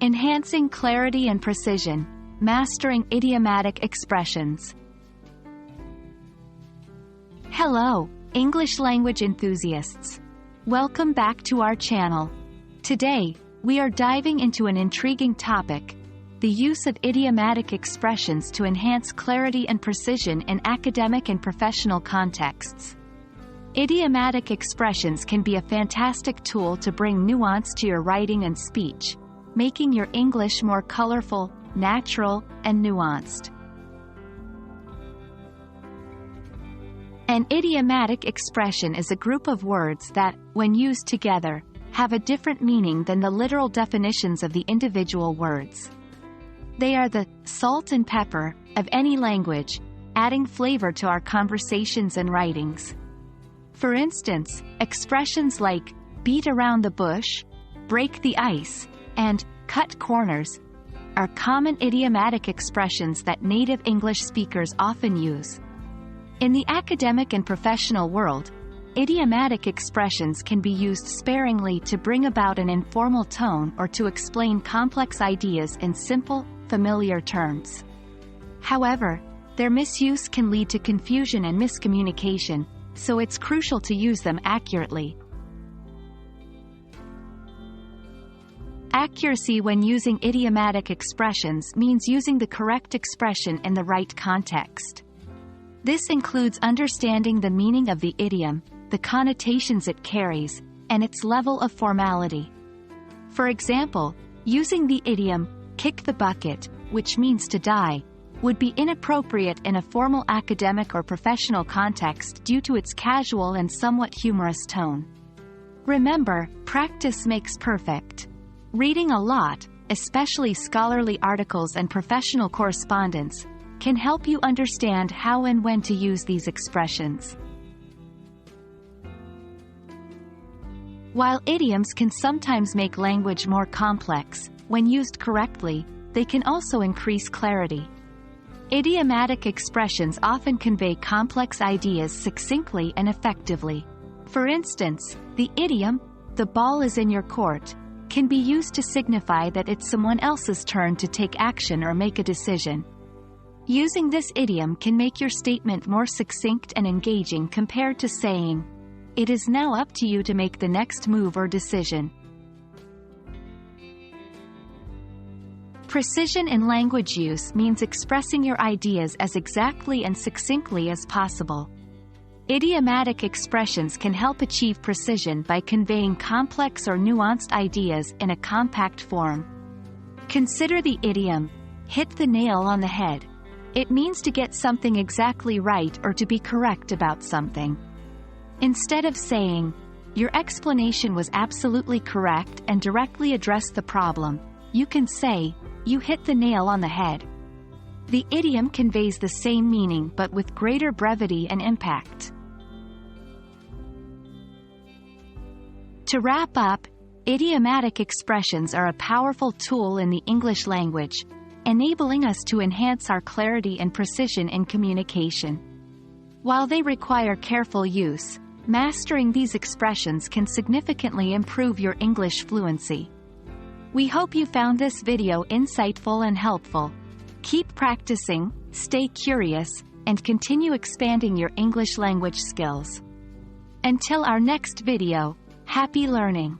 Enhancing clarity and precision, mastering idiomatic expressions. Hello, English language enthusiasts. Welcome back to our channel. Today, we are diving into an intriguing topic: the use of idiomatic expressions to enhance clarity and precision in academic and professional contexts. Idiomatic expressions can be a fantastic tool to bring nuance to your writing and speech, making your English more colorful, natural, and nuanced. An idiomatic expression is a group of words that, when used together, have a different meaning than the literal definitions of the individual words. They are the salt and pepper of any language, adding flavor to our conversations and writings. For instance, expressions like beat around the bush, break the ice, and cut corners are common idiomatic expressions that native English speakers often use. In the academic and professional world, idiomatic expressions can be used sparingly to bring about an informal tone or to explain complex ideas in simple, familiar terms. However, their misuse can lead to confusion and miscommunication, so it's crucial to use them accurately. Accuracy when using idiomatic expressions means using the correct expression in the right context. This includes understanding the meaning of the idiom, the connotations it carries, and its level of formality. For example, using the idiom, kick the bucket, which means to die, would be inappropriate in a formal academic or professional context due to its casual and somewhat humorous tone. Remember, practice makes perfect. Reading a lot, especially scholarly articles and professional correspondence, can help you understand how and when to use these expressions. While idioms can sometimes make language more complex, when used correctly, they can also increase clarity. Idiomatic expressions often convey complex ideas succinctly and effectively. For instance, the idiom, "the ball is in your court," can be used to signify that it's someone else's turn to take action or make a decision. Using this idiom can make your statement more succinct and engaging compared to saying, "It is now up to you to make the next move or decision." Precision in language use means expressing your ideas as exactly and succinctly as possible. Idiomatic expressions can help achieve precision by conveying complex or nuanced ideas in a compact form. Consider the idiom, "hit the nail on the head." It means to get something exactly right or to be correct about something. Instead of saying, "Your explanation was absolutely correct and directly addressed the problem," you can say, "You hit the nail on the head." The idiom conveys the same meaning but with greater brevity and impact. To wrap up, idiomatic expressions are a powerful tool in the English language, enabling us to enhance our clarity and precision in communication. While they require careful use, mastering these expressions can significantly improve your English fluency. We hope you found this video insightful and helpful. Keep practicing, stay curious, and continue expanding your English language skills. Until our next video, happy learning!